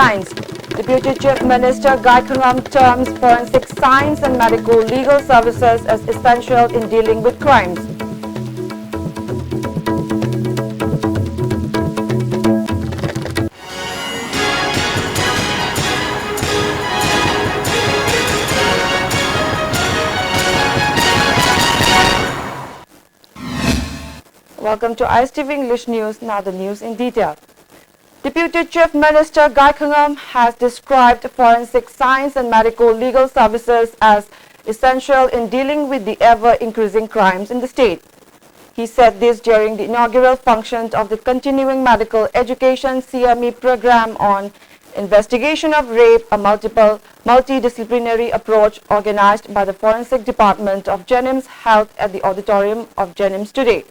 science. Deputy Chief Minister Guy Khangam terms forensic science and medical legal services as essential in dealing with crimes. Welcome to ISTV English News, now the news in detail. Deputy Chief Minister Guy Khangam has described forensic science and medical legal services as essential in dealing with the ever-increasing crimes in the state. He said this during the inaugural functions of the Continuing Medical Education CME program on investigation of rape, a multidisciplinary approach organized by the Forensic Department of Jennings Health at the auditorium of Jennings today.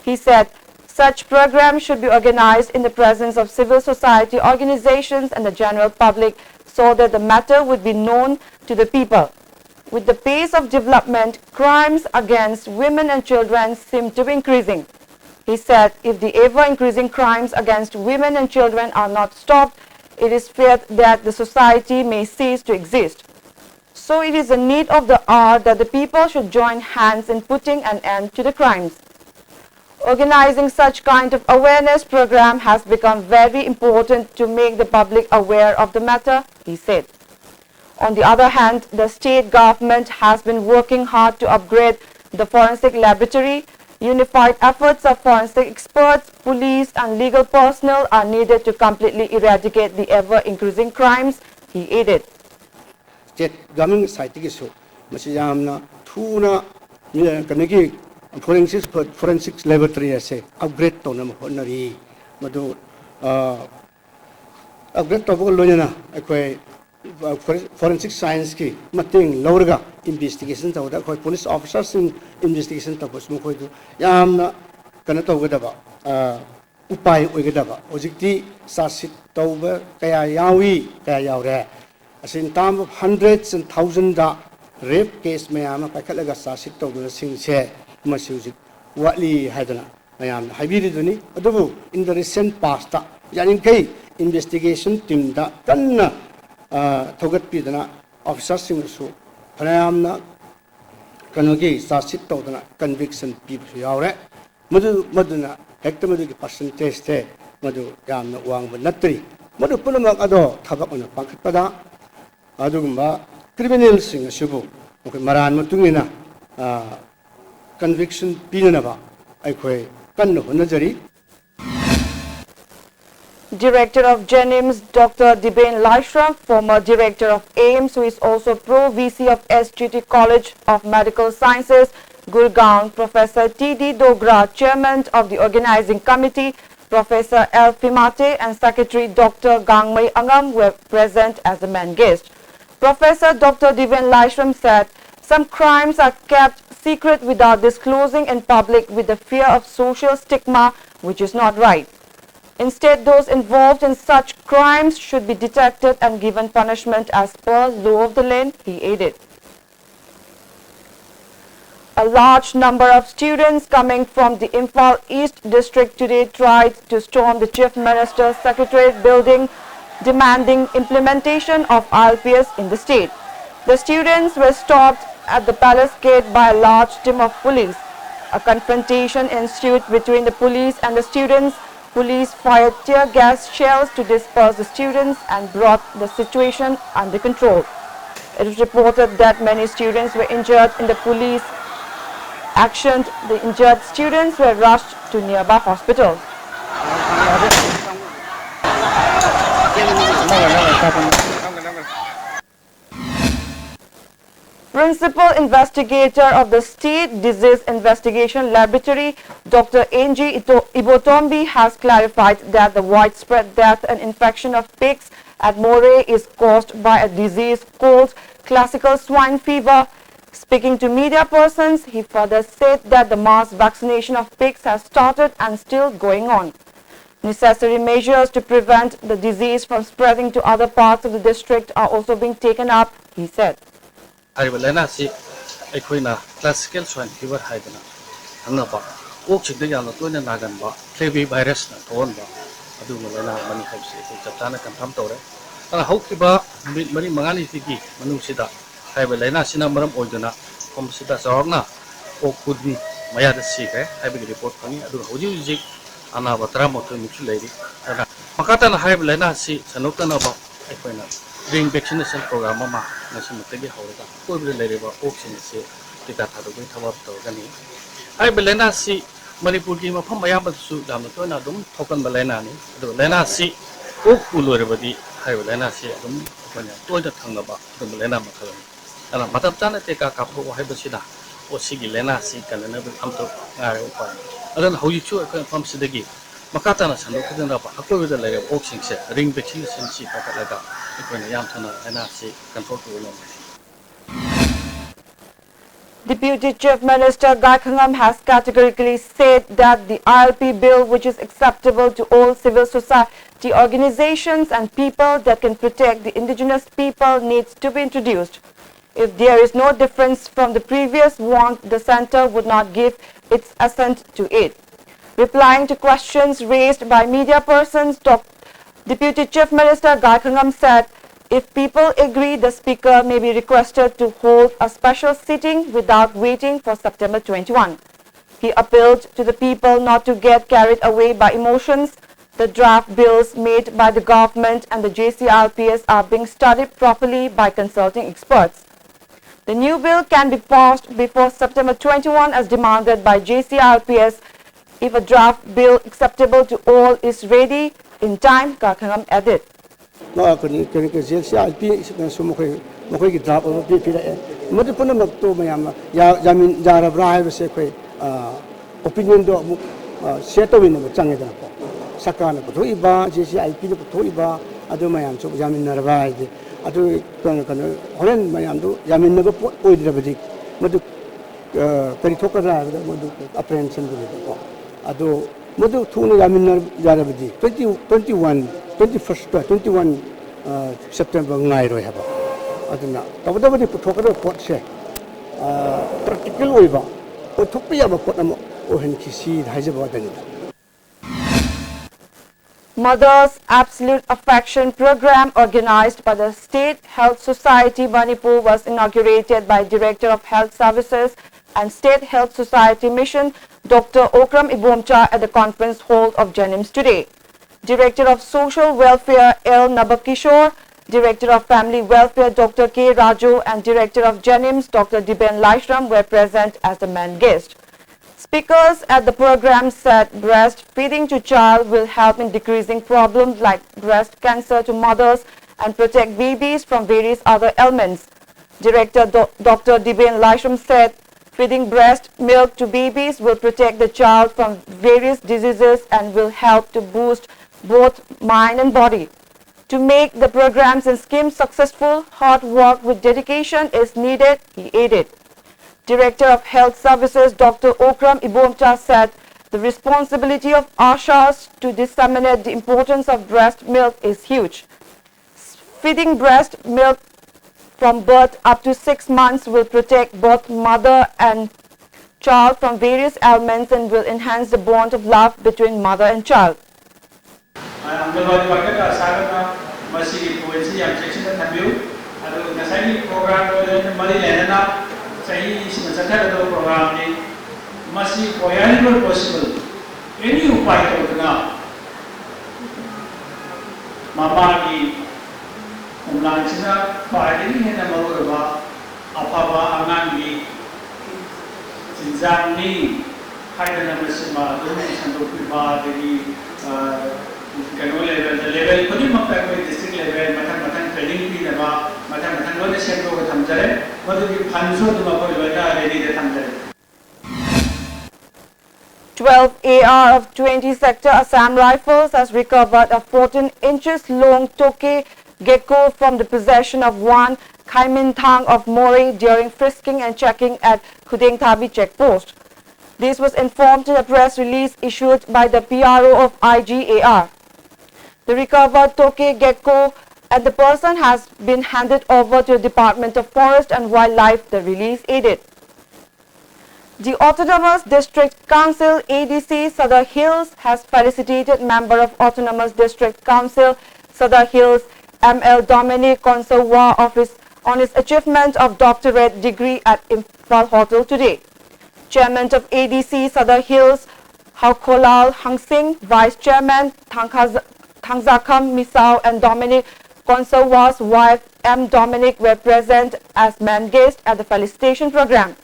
He said such programs should be organized in the presence of civil society organizations and the general public so that the matter would be known to the people. With the pace of development, crimes against women and children seem to be increasing. He said if the ever-increasing crimes against women and children are not stopped, it is feared that the society may cease to exist. So it is a need of the hour that the people should join hands in putting an end to the crimes. Organizing such kind of awareness program has become very important to make the public aware of the matter, he said. On the other hand, the state government has been working hard to upgrade the forensic laboratory. Unified efforts of forensic experts, police and legal personnel are needed to completely eradicate the ever-increasing crimes, he added. State government side issue, masiyamna thuna forensics laboratory ase upgrade to na honari madu upgrade to loyana akoi forensic science ki mating lawrga investigation tawda koi police officers in investigation tabos mo koi du yamna kana tawgada upai oigada ojikti sasit tawba kaya yawre asin tam of hundreds and thousands da rape case mayama pakhalaga sasit tawda singse Masujik Watli Hadana. I am Habiduni, Adobu in the recent past. Yaninkai investigation team that Tanna Togat Pidana officers Singasu, Panamna Kanogi, Sasit Todana, conviction people Yaure, Maduna, hectometric percentage, Madu Yam Wang Latri, Madu Punamak Ado, Tabak on a Pankapada, Adumba, criminal singer Shubu, Maran Matungina. Conviction Pinanava, Aikwe, Kanu Najari. Director of Jennings, Dr. Dibane Lashram, former director of AIMS, who is also Pro-VC of SGT College of Medical Sciences, Gurgaon, Professor T.D. Dogra, Chairman of the Organizing Committee, Professor L. Fimate, and Secretary Dr. Gangmei Angam were present as the main guest. Professor Dr. Dibane Lashram said some crimes are kept secret without disclosing in public with the fear of social stigma, which is not right. Instead, those involved in such crimes should be detected and given punishment as per law of the land, he added. A large number of students coming from the Imphal East district today tried to storm the Chief Minister's Secretariat building, demanding implementation of ILPS in the state. The students were stopped at the palace gate by a large team of police. A confrontation ensued between the police and the students. Police fired tear gas shells to disperse the students and brought the situation under control. It is reported that many students were injured in the police action. The injured students were rushed to nearby hospitals. Principal investigator of the State Disease Investigation Laboratory, Dr. Angie Ibotombi, has clarified that the widespread death and infection of pigs at Moray is caused by a disease called classical swine fever. Speaking to media persons, he further said that the mass vaccination of pigs has started and still going on. Necessary measures to prevent the disease from spreading to other parts of the district are also being taken up, he said. Classical swine fever haidana angaba okchigda yamna toina naganba TB virus na thonba adu malena mani habse chaptana confirm tore ꯍꯧꯈꯤꯕ ꯅꯨꯃꯤꯠ ꯃꯔꯤ ꯃꯉꯥꯅꯤꯁꯤꯒꯤ ꯃꯅꯨꯡꯁꯤꯗ ꯍꯥꯏꯕ ꯂꯥꯏꯅꯥꯁꯤꯅ ꯃꯔꯝ ꯑꯣꯏꯗꯨꯅ ꯃꯐꯝꯁꯤꯗ ꯆꯥꯎꯔꯥꯛꯅ ꯑꯣꯛ ꯀꯨꯟ ꯃꯌꯥꯗ ꯁꯤꯈ꯭ꯔꯦ ꯍꯥꯏꯕꯒꯤ ꯔꯤꯄꯣꯔꯠ ꯐꯪꯉꯤ ꯑꯗꯨꯒ ꯍꯧꯖꯤꯛ ꯑꯅꯥꯕ 11ꯃꯨꯛꯁꯨ ꯂꯩꯔꯤ ꯑꯗꯨꯅ ꯃꯈꯥ ꯇꯥꯅ ꯍꯥꯏꯕ ꯂꯥꯏꯅꯥꯁꯤ ꯁꯟꯗꯣꯛꯇꯅꯕ ꯑꯩꯈꯣꯏꯅ ꯔꯤꯡ ꯚꯦꯛꯁꯤꯅꯦꯁꯟ ꯄ꯭ꯔꯣꯒ꯭ꯔꯥꯝ ꯑꯃ ꯉꯁꯤꯃꯛꯇꯒꯤ ꯍꯧꯔꯒ ꯑꯀꯣꯏꯕꯗ ꯂꯩꯔꯤꯕ ꯑꯣꯛꯁꯤꯡ ꯑꯁꯤ ꯇꯤꯀꯥ ꯊꯥꯗꯣꯛꯄꯒꯤ ꯊꯕꯛ ꯇꯧꯒꯅꯤ ꯍꯥꯏꯕ ꯂꯥꯏꯅꯥꯁꯤ ꯃꯅꯤꯄꯨꯔꯒꯤ ꯃꯐꯝ ꯑꯌꯥꯝꯕꯗꯁꯨ ꯌꯥꯝꯅ ꯇꯣꯏꯅ ꯑꯗꯨꯝ ꯊꯣꯛꯀꯟꯕ ꯂꯥꯏꯅꯥꯅꯤ ꯑꯗꯨꯒ ꯂꯥꯏꯅꯥꯁꯤ ꯑꯣꯛꯄꯨ ꯂꯣꯏꯔꯕꯗꯤ ꯍꯥꯏꯕ ꯂꯥꯏꯅꯥꯁꯤ ꯑꯗꯨꯝ ꯑꯩꯈꯣꯏꯅ ꯇꯣꯏꯅ ꯊꯪꯅꯕ ꯑꯗꯨꯒꯨꯝꯕ ꯂꯥꯏꯅꯥ ꯃꯈꯜ ꯑꯃꯅꯤ ꯑꯗꯨꯅ ꯃꯇꯝ ꯆꯥꯅ ꯇꯤꯀꯥ ꯀꯥꯞꯊꯣꯛꯄ ꯍꯥꯏꯕꯁꯤꯅ ꯁꯤꯒꯤ ꯂꯥꯏꯅꯥꯁꯤ ꯀꯟꯅꯅꯕ ꯑꯝꯇ ꯉꯥꯏꯔꯦ ꯎꯄꯥꯏ ꯑꯗꯨꯅ ꯍꯧꯖꯤꯛꯁꯨ ꯑꯩꯈꯣꯏ ꯃꯐꯝꯁꯤꯗꯒꯤ ꯃꯈꯥ ꯇꯥꯅ ꯁꯟꯗꯣꯛꯈꯤꯗꯅꯕ ꯑꯀꯣꯏꯕꯗ ꯂꯩꯔꯤꯕ ꯑꯣꯛꯁꯤꯡꯁꯦ ꯔꯤꯡ ꯚꯦꯛꯁꯤꯅꯦꯁꯟꯁꯤ ꯄꯥꯏꯈꯠꯂꯒ ꯑꯩꯈꯣꯏꯅ ꯌꯥꯝ ꯊꯨꯅ ꯂꯥꯏꯅꯥꯁꯤ ꯀꯟꯇ꯭ꯔꯣꯜ ꯇꯧꯕ ꯉꯝꯒꯅꯤ. Deputy Chief Minister Gai Khangam has categorically said that the ILP bill, which is acceptable to all civil society organizations and people that can protect the indigenous people, needs to be introduced. If there is no difference from the previous one, the centre would not give its assent to it. Replying to questions raised by media persons, Deputy Chief Minister Gai Khangam said, if people agree, the Speaker may be requested to hold a special sitting without waiting for September 21. He appealed to the people not to get carried away by emotions. The draft bills made by the government and the JCRPS are being studied properly by consulting experts. The new bill can be passed before September 21 as demanded by JCRPS if a draft bill acceptable to all is ready in time, Gai Khangam added. JCRP ꯃꯈꯣꯏꯒꯤ ꯗ꯭ꯔꯥꯐ ꯑꯃ ꯄꯤꯔꯛꯑꯦ ꯃꯗꯨ ꯄꯨꯝꯅꯃꯛꯇꯣ ꯃꯌꯥꯝꯅ ꯌꯥꯔꯕ꯭ꯔꯥ ꯍꯥꯏꯕꯁꯦ ꯑꯩꯈꯣꯏ ꯑꯣꯄꯤꯅꯤꯌꯟꯗꯣ ꯑꯃꯨꯛ share ꯇꯧꯃꯤꯟꯅꯕ ꯆꯪꯉꯦꯗꯅꯀꯣ ꯁꯔꯀꯥꯔꯅ ꯄꯨꯊꯣꯛꯏꯕ JCRPꯅ ꯄꯨꯊꯣꯛꯏꯕ ꯑꯗꯨ ꯃꯌꯥꯝꯁꯨ ꯌꯥꯃꯤꯟꯅꯔꯕ ꯍꯥꯏꯗꯤ ꯑꯗꯨ ꯀꯩꯅꯣ ꯍꯣꯔꯦꯟ ꯃꯌꯥꯝꯗꯨ ꯌꯥꯃꯤꯟꯅꯕ ꯄꯣꯠ ꯑꯣꯏꯗ꯭ꯔꯕꯗꯤ ꯃꯗꯨ ꯀꯔꯤ ꯊꯣꯛꯀꯗ꯭ꯔꯥ ꯍꯥꯏꯕꯗ ꯃꯗꯨ ꯑꯦꯄ꯭ꯔꯦꯟꯁꯟꯗꯨꯅꯦꯕꯀꯣ ꯑꯗꯣ ꯃꯗꯨ ꯊꯨꯅ ꯌꯥꯔꯕꯗꯤ 21 September ngairoi haba aduna tabadabadi puthokada potse practical oiba othukpa yaba pot am ohen kisi haijaba dani. Mother's Absolute Affection program organized by the State Health Society Manipur was inaugurated by Director of Health Services and State Health Society Mission Dr. Okram Ibomcha at the conference hall of Jenims today. Director of Social Welfare L. Nabakishore, Director of Family Welfare Dr. K. Raju and Director of Jenims Dr. Diben Laishram were present as the main guest. Speakers at the program said breastfeeding to child will help in decreasing problems like breast cancer to mothers and protect babies from various other ailments. Director Dr. Diben Laishram said feeding breast milk to babies will protect the child from various diseases and will help to boost both mind and body. To make the programs and schemes successful, hard work with dedication is needed, he added. Director of Health Services Dr. Okram Ibomcha said the responsibility of Ashas to disseminate the importance of breast milk is huge. Feeding breast milk from birth up to 6 months will protect both mother and child from various ailments and will enhance the bond of love between mother and child. district level, training ready. 12 AR of 20 Sector Assam Rifles has recovered a 14 inches long Toke gecko from the possession of one Khaimintang of Mori during frisking and checking at Khudeng Thabi checkpost. This was informed in a press release issued by the PRO of IGAR. The recovered Toke gecko and the person has been handed over to the Department of Forest and Wildlife, the release added. The Autonomous District Council ADC Sadar Hills has felicitated member of Autonomous District Council Sadar Hills ML Dominic Conserwa on his achievement of doctorate degree at Imphal Hotel today. Chairman of ADC Sadar Hills, Haukolal Hangsing, Vice Chairman Thangzakam Misao and Dominic Conserwa's wife M. Dominic were present as main guests at the felicitation program.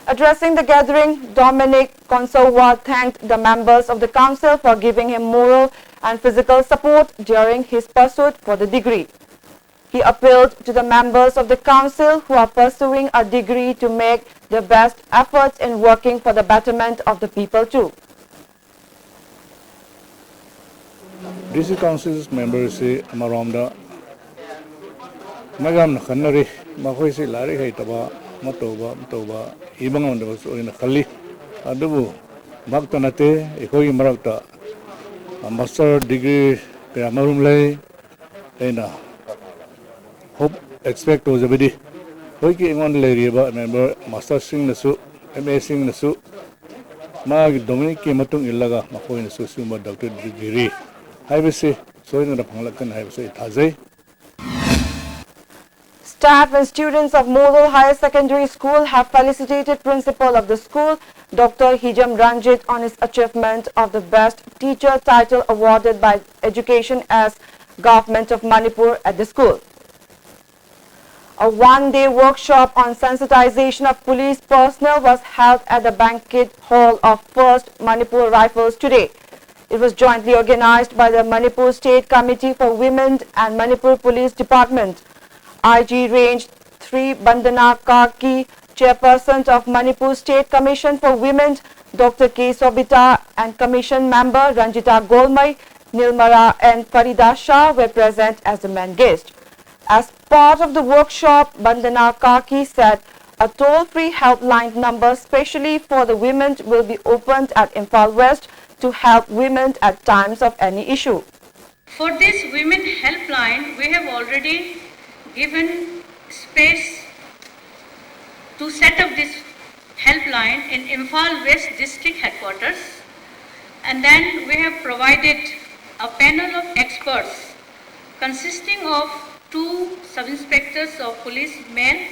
Addressing the gathering, Dominic Conserwa thanked the members of the council for giving him moral and physical support during his pursuit for the degree. He appealed to the members of the council who are pursuing a degree to make their best efforts in working for the betterment of the people too. DC Council's members say Amaramda Magam Khanari, Mahoisi Larry Haitaba, Matoba, Ibang on the in the Khali, Adubu, Maktanate, Ekoi Marakta, a master degree, Piramarumlay, and hope expect to the bidi. Hoiki on Lariba, member, Master Sing the Su, MA Sing the Su, Mag Dominic Matung Ilaga, Mahoin Susuma, Dr. Degree. I will say, so in the Panglakan, I will say, Taze. Staff and students of Model Higher Secondary School have felicitated principal of the school, Dr. Hijam Ranjit, on his achievement of the Best Teacher title awarded by Education as Government of Manipur at the school. A one-day workshop on sensitization of police personnel was held at the banquet hall of 1st Manipur Rifles today. It was jointly organized by the Manipur State Committee for Women and Manipur Police Department. IG Range 3 Bandana Karki, Chairperson of Manipur State Commission for Women, Dr. K. Sobita, and Commission member Ranjita Golmai, Nilmara and Farida Shah were present as the main guest. As part of the workshop, Bandana Karki said a toll-free helpline number specially for the women will be opened at Imphal West to help women at times of any issue. For this women helpline, we have already given space to set up this helpline in Imphal West District Headquarters, and then we have provided a panel of experts consisting of 2 sub-inspectors of police male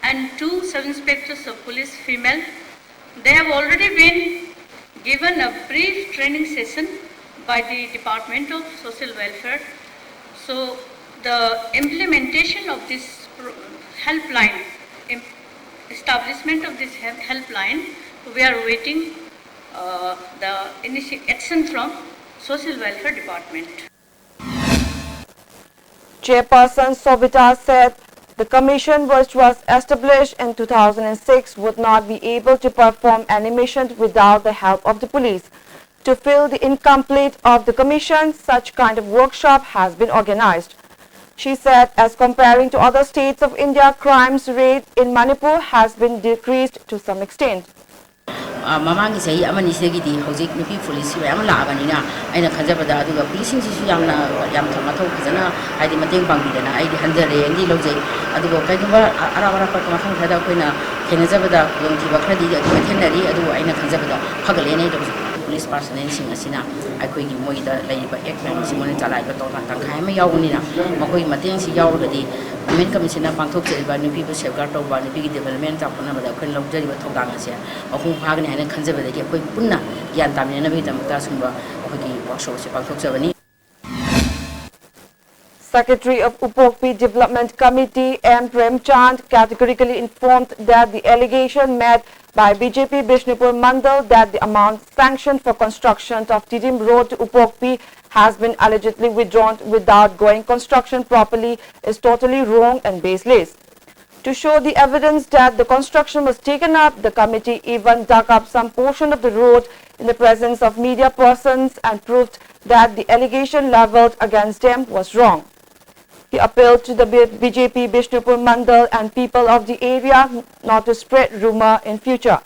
and 2 sub-inspectors of police female. They have already been given a brief training session by the Department of Social Welfare. So the implementation of this helpline, establishment of this helpline, we are waiting the initial action from Social Welfare Department. Chairperson Sobita said the commission, which was established in 2006, would not be able to perform any mission without the help of the police. To fill the incomplete of the commission, such kind of workshop has been organized. She said, as comparing to other states of India, crimes rate in Manipur has been decreased to some extent. Mamangi say amani segidi hojik nupi police yam labanina aina khanjabada aduga policing sisu yamna yam thamathau khajana aidi mateng pangbidana aidi hanjare ndi loje aduga kaiduma arabara pa kamathang thada koina khenajabada yongthiba khradi adu thenari adu aina khanjabada phagalene do police personnel sing asina akoi gi moida laiba ekman simone chalai ba tawna tangkhai ma yawunina makoi mateng si yawradi women commission na pangthok cheriba nupi bu safeguard tawba nupi gi development tapna bada khoi lawjariba thawdang asia ahum phagni haina khanjabada gi akoi punna gyan tamina nabi tamta sumba akoi gi workshop se pangthok chabani. Secretary of Upokpi Development Committee M. Premchand categorically informed that the allegation made by BJP Bishnupur Mandal that the amount sanctioned for construction of Tidim Road to Upokpi has been allegedly withdrawn without going construction properly is totally wrong and baseless. To show the evidence that the construction was taken up, the committee even dug up some portion of the road in the presence of media persons and proved that the allegation levelled against them was wrong. He appealed to the BJP Bishnupur Mandal and people of the area not to spread rumour in future.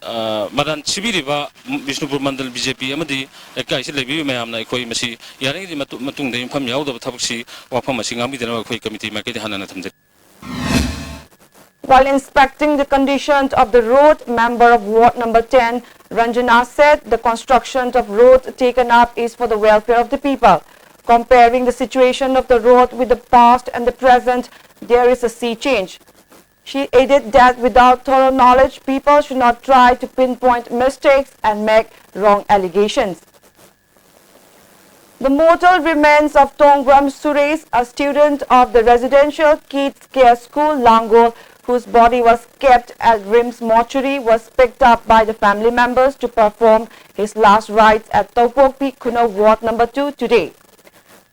Madan Sibiriba Bishnupur Mandal BJP Amadi Kai Levi Mayamna Koi Masi Yari Matung the Infam Yao of Tabusi or Pamasingami the Committee Makati Hananatam. While inspecting the conditions of the road, member of Ward number 10, Ranjana said the construction of road taken up is for the welfare of the people. Comparing the situation of the road with the past and the present, there is a sea change. She added that without thorough knowledge, people should not try to pinpoint mistakes and make wrong allegations. The mortal remains of Tongram Suresh, a student of the residential kids care school Langol, whose body was kept at RIMS mortuary, was picked up by the family members to perform his last rites at Topokpi Kuno Ward No. 2 today.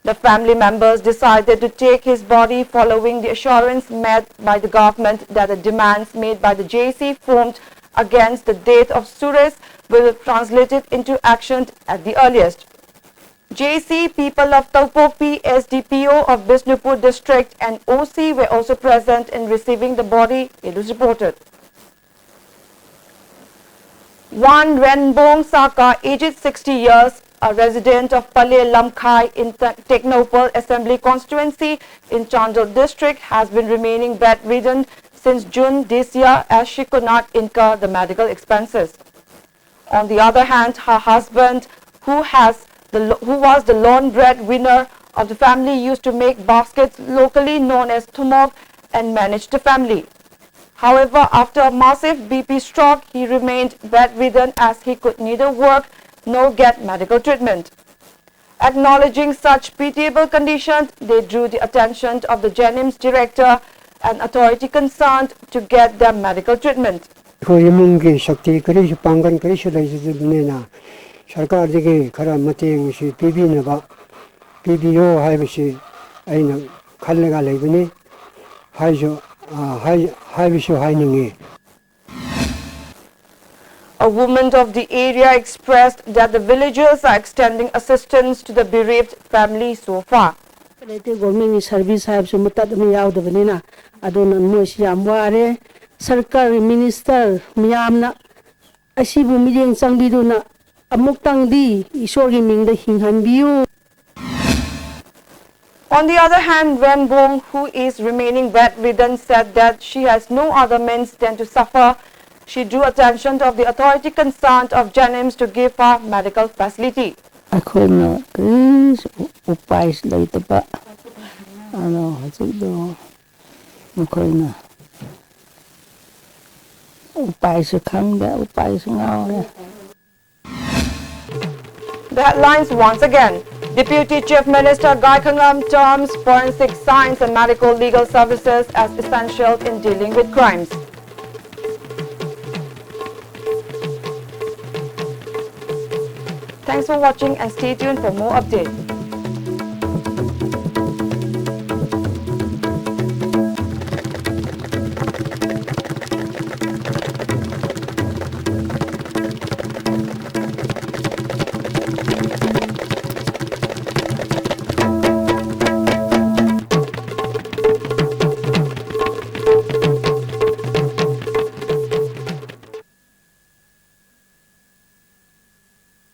The family members decided to take his body following the assurance made by the government that the demands made by the JC formed against the death of Suresh will be translated into action at the earliest. JC, people of Topokpi, SDPO of Bishnupur district and OC were also present in receiving the body, it was reported. Wan Renbong Saka, aged 60 years, a resident of Pale Lamkhai in Technopal Assembly constituency in Chandel district, has been remaining bedridden since June this year as she could not incur the medical expenses. On the other hand, her husband, who was the lone breadwinner of the family, used to make baskets locally known as thumok and manage the family. However, after a massive BP stroke, he remained bedridden as he could neither work nor get medical treatment. Acknowledging such pitiable conditions, they drew the attention of the Jennings director and authority concerned to get their medical treatment. सरकारदगी खरा मतेंग से पीबीनबा पीबीओ हाइबसे आइना खल्लगा लेबनी हाइजो हाइबिसो हाइनिंगे. A woman of the area expressed that the villagers are extending assistance to the bereaved family so far. Government service have some tatami out of Nina. I don't know Mosiamware, Sarkar Minister, Miamna, Asibu Million Sangiduna, Amuktang di, Isogi Ming the Hinghan View. On the other hand, Wen Bong, who is remaining bedridden, said that she has no other means than to suffer. She drew attention of the authority concerned of Jennings to give her medical facility. Ako'y Chris upay sila ito pa. Siguro, ako'y na. Upay sa kanga, upay sa ngaw. The headlines once again. Deputy Chief Minister Gai Khangam terms forensic science and medical legal services as essential in dealing with crimes. Thanks for watching and stay tuned for more updates.